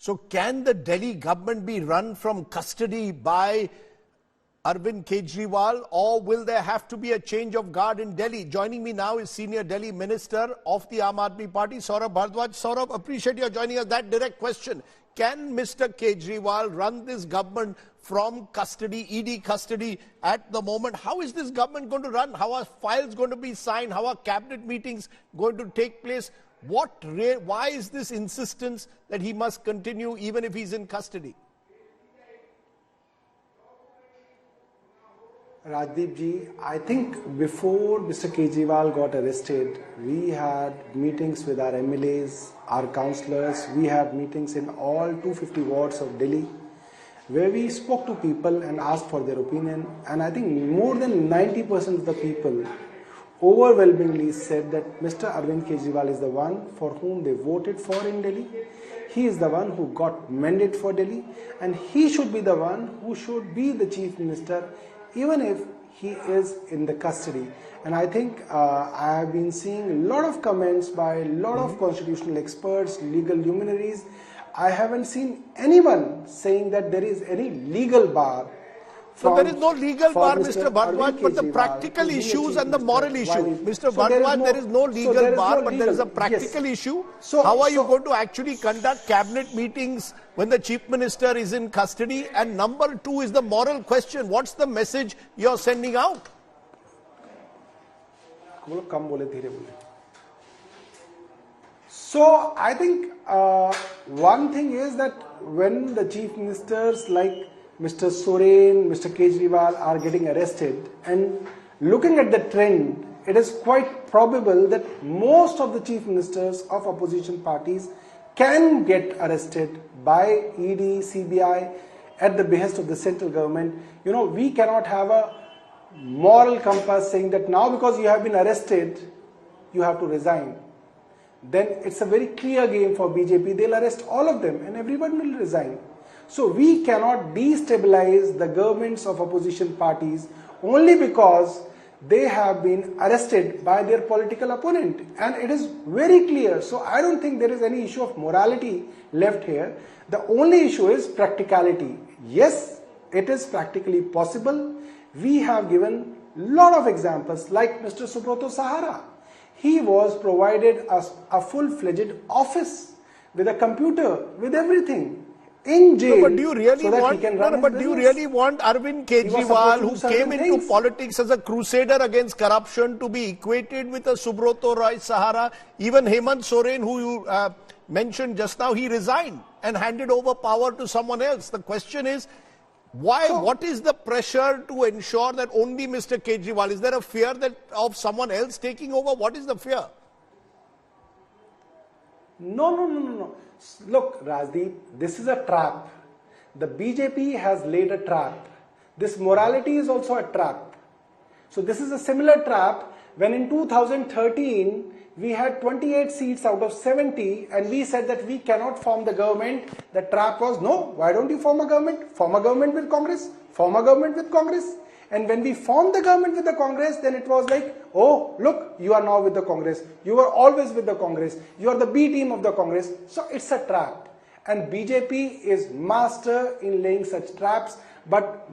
So can the Delhi government be run from custody by Arvind Kejriwal, or will there have to be a change of guard in Delhi? Joining me now is Senior Delhi Minister of the Aam Aadmi Party, Saurabh Bhardwaj. Saurabh, appreciate your joining us. That direct question. Can Mr. Kejriwal run this government from custody, ED custody at the moment? How is this government going to run? How are files going to be signed? How are cabinet meetings going to take place? Why is this insistence that he must continue even if he's in custody? Rajdeep ji, I think before Mr. Kejriwal got arrested, we had meetings with our MLAs, our councillors, we had meetings in all 250 wards of Delhi, where we spoke to people and asked for their opinion. And I think more than 90% of the people overwhelmingly said that Mr. Arvind Kejriwal is the one for whom they voted for in Delhi. He is the one who got mandate for Delhi, and he should be the one who should be the Chief Minister even if he is in the custody. And I think I have been seeing a lot of comments by a lot of constitutional experts, legal luminaries. I haven't seen anyone saying that there is any legal bar. So there is no legal bar, Mr. Bhardwaj, but the practical issues and the moral issue. Mr. Bhardwaj, there is no legal bar, but there is a practical issue. So how are you going to actually conduct cabinet meetings when the Chief Minister is in custody? And number two is the moral question. What's the message you're sending out? So I think one thing is that when the Chief Ministers like Mr. Soren, Mr. Kejriwal are getting arrested, and looking at the trend, it is quite probable that most of the Chief Ministers of opposition parties can get arrested by ED, CBI at the behest of the central government. You know, we cannot have a moral compass saying that now because you have been arrested, you have to resign. Then it's a very clear game for BJP. They'll arrest all of them and everyone will resign. So we cannot destabilize the governments of opposition parties only because they have been arrested by their political opponent. And it is very clear. So I don't think there is any issue of morality left here. The only issue is practicality. Yes, it is practically possible. We have given a lot of examples like Mr. Subrata Sahara. He was provided a full-fledged office with a computer, with everything. In jail, but do you really want Arvind Kejriwal, who came into politics as a crusader against corruption, to be equated with a Subrata Sahara? Even Hemant Soren, who you mentioned just now, he resigned and handed over power to someone else. The question is, why? So, what is the pressure to ensure that only Mr. Kejriwal? Is there a fear that of someone else taking over? What is the fear? No. Look, Rajdeep, this is a trap. The BJP has laid a trap. This morality is also a trap. So this is a similar trap when in 2013 we had 28 seats out of 70 and we said that we cannot form the government. The trap was, no, why don't you form a government? Form a government with Congress. Form a government with Congress. And when we formed the government with the Congress, then it was like, oh, look, you are now with the Congress. You were always with the Congress. You are the B team of the Congress. So it's a trap. And BJP is master in laying such traps. But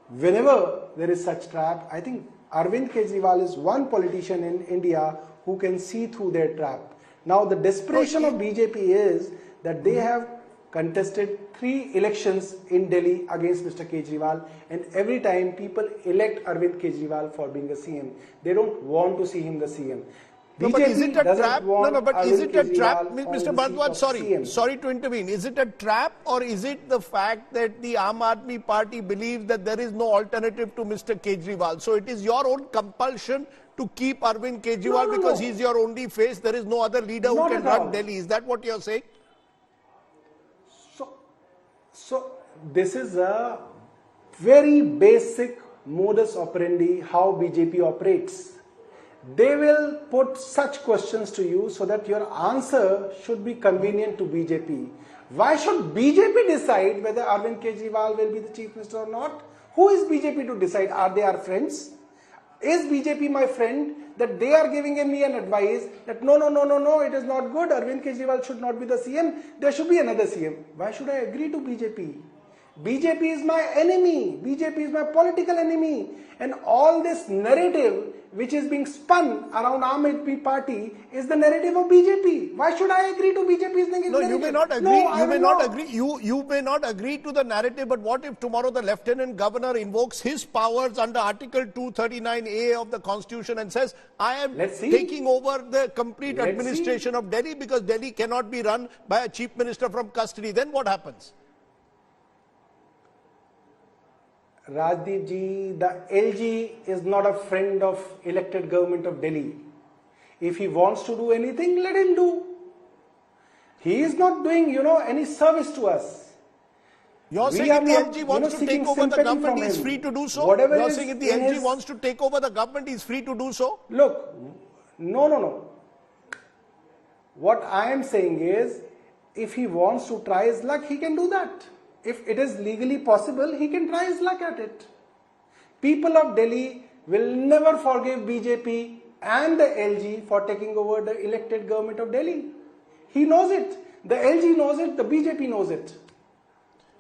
whenever there is such trap, I think Arvind Kejriwal is one politician in India who can see through their trap. Now the desperation of BJP is that they have contested 3 elections in Delhi against Mr. Kejriwal, and every time people elect Arvind Kejriwal for being a CM. They don't want to see him the CM. No, but is it a trap? Is it a trap, Mr. Bhardwaj? Sorry to intervene. Is it a trap, or is it the fact that the Aam Aadmi Party believes that there is no alternative to Mr. Kejriwal? So it is your own compulsion to keep Arvind Kejriwal because he's your only face. There is no other leader who can run Delhi. Is that what you're saying? So this is a very basic modus operandi how BJP operates. They will put such questions to you so that your answer should be convenient to BJP. Why should BJP decide whether Arvind Kejriwal will be the Chief Minister or not? Who is BJP to decide? Are they our friends? Is BJP my friend? that they are giving me an advice that no, it is not good. Arvind Kejriwal should not be the CM. There should be another CM. Why should I agree to BJP? BJP is my enemy. BJP is my political enemy. And all this narrative which is being spun around Aam Aadmi Party is the narrative of BJP. Why should I agree to BJP's narrative? No, you may not agree. No, you may not agree. You may not agree to the narrative, but what if tomorrow the Lieutenant Governor invokes his powers under Article 239A of the Constitution and says, I am taking over the complete administration of Delhi because Delhi cannot be run by a Chief Minister from custody. Then what happens? Rajdeep ji, the LG is not a friend of elected government of Delhi. If he wants to do anything, let him do. He is not doing, any service to us. You're saying if the LG wants to take over the government, he is free to do so? You're saying if the LG wants to take over the government, he is free to do so? Look, no. What I am saying is, if he wants to try his luck, he can do that. If it is legally possible, he can try his luck at it. People of Delhi will never forgive BJP and the LG for taking over the elected government of Delhi. He knows it. The LG knows it. The BJP knows it.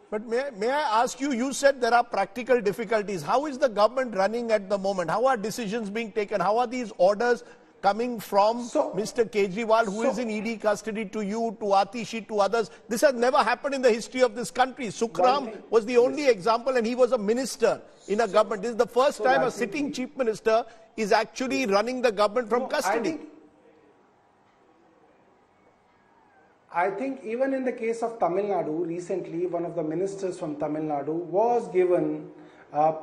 But may I ask you, you said there are practical difficulties. How is the government running at the moment? How are decisions being taken? How are these orders coming from Mr. Kejriwal, who is in ED custody, to you, to Atishi, to others? This has never happened in the history of this country. Sukram was the only example, and he was a minister in a government. This is the first time a sitting chief minister is actually running the government from custody. I think even in the case of Tamil Nadu, recently one of the ministers from Tamil Nadu was given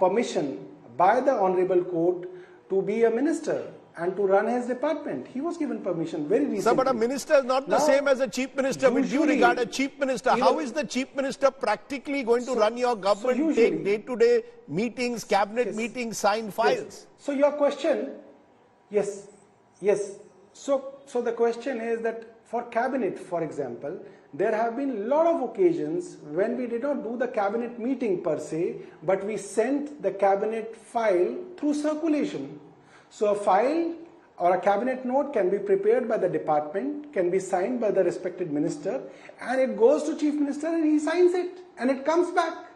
permission by the Honorable Court to be a minister and to run his department. He was given permission very recently. Sir, but a minister is not the same as a chief minister. Would you regard a chief minister? How is the chief minister practically going to run your government, take day-to-day meetings, cabinet meetings, sign files? So your question, yes. So the question is that for cabinet, for example, there have been a lot of occasions when we did not do the cabinet meeting per se, but we sent the cabinet file through circulation. So a file or a cabinet note can be prepared by the department, can be signed by the respected minister, and it goes to chief minister and he signs it and it comes back.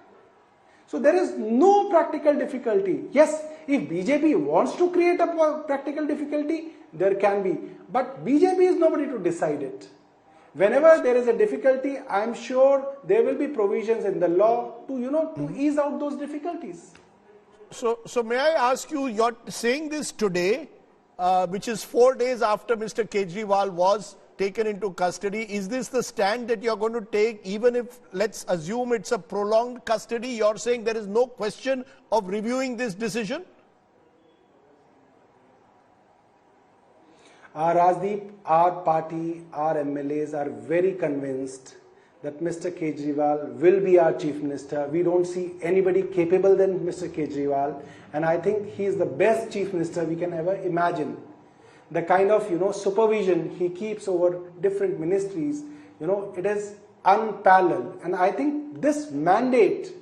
So there is no practical difficulty. Yes, if BJP wants to create a practical difficulty, there can be. But BJP is nobody to decide it. Whenever there is a difficulty, I am sure there will be provisions in the law to, to ease out those difficulties. So may I ask you, you're saying this today, which is 4 days after Mr. Kejriwal was taken into custody. Is this the stand that you're going to take, even if, let's assume it's a prolonged custody? You're saying there is no question of reviewing this decision? Rajdeep, our party, our MLAs are very convinced that Mr. Kejriwal will be our chief minister. We don't see anybody capable than Mr. Kejriwal, and I think he is the best chief minister we can ever imagine. The kind of supervision he keeps over different ministries, it is unparalleled. And I think this mandate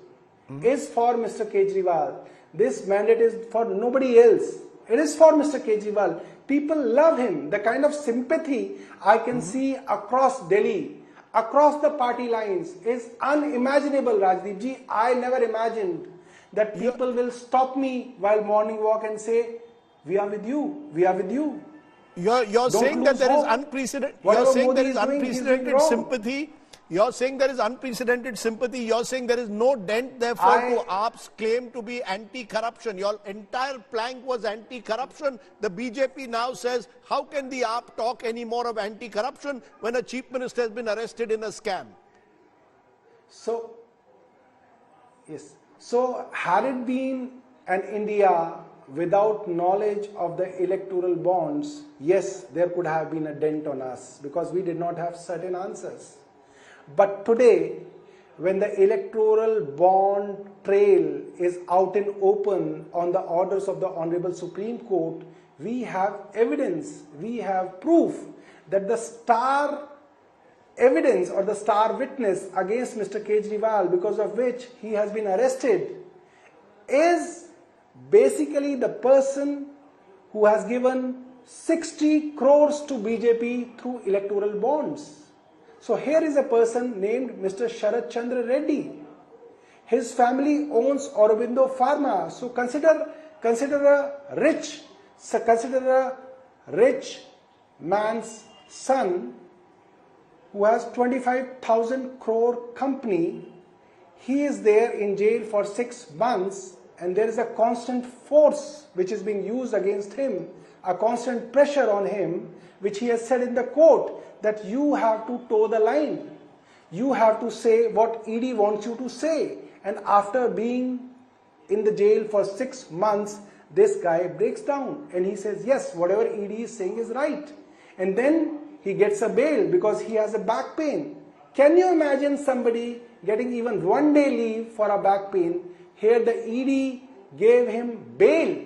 is for Mr. Kejriwal. This mandate is for nobody else. It is for Mr. Kejriwal. People love him. The kind of sympathy I can see across Delhi, across the party lines, is unimaginable, Rajdeep ji. I never imagined that people will stop me while morning walk and say, we are with you, we are with you. You're saying that there is unprecedented. You're saying there is unprecedented sympathy. You're saying there is unprecedented sympathy. You're saying there is no dent, therefore, to AAP's claim to be anti-corruption. Your entire plank was anti-corruption. The BJP now says, how can the AAP talk any more of anti-corruption when a chief minister has been arrested in a scam? So, yes. So, had it been an India without knowledge of the electoral bonds, yes, there could have been a dent on us because we did not have certain answers. But today, when the electoral bond trail is out in open on the orders of the Honorable Supreme Court, we have evidence, we have proof that the star evidence or the star witness against Mr. Kejriwal, because of which he has been arrested, is basically the person who has given 60 crores to BJP through electoral bonds. So here is a person named Mr. Sharad Chandra Reddy. His family owns Aurobindo Pharma. So consider a rich man's son who has 25,000 crore company. He is there in jail for 6 months, and there is a constant force which is being used against him, a constant pressure on him, which he has said in the court that you have to toe the line. You have to say what ED wants you to say. And after being in the jail for 6 months, this guy breaks down and he says, yes, whatever ED is saying is right. And then he gets a bail because he has a back pain. Can you imagine somebody getting even 1 day leave for a back pain? Here the ED gave him bail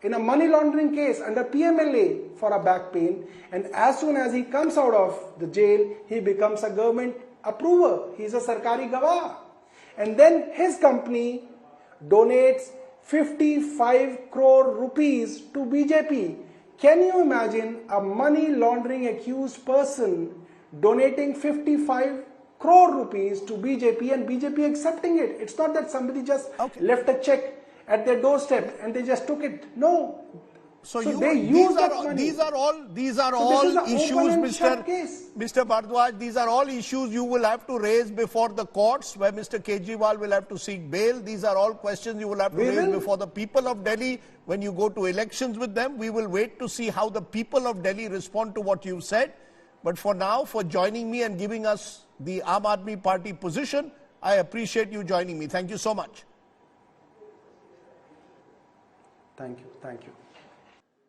in a money laundering case under PMLA for a back pain, and as soon as he comes out of the jail, he becomes a government approver. He is a Sarkari Gawah. And then his company donates 55 crore rupees to BJP. Can you imagine a money laundering accused person donating 55 crore rupees to BJP and BJP accepting it? It's not that somebody just left a check at their doorstep and they just took it. No. So they use that money. These are all issues, Mr. Bhardwaj. These are all issues you will have to raise before the courts, where Mr. Kejriwal will have to seek bail. These are all questions you will have to raise before the people of Delhi when you go to elections with them. We will wait to see how the people of Delhi respond to what you've said. But for now, for joining me and giving us the Aam Aadmi Party position, I appreciate you joining me. Thank you so much. Thank you.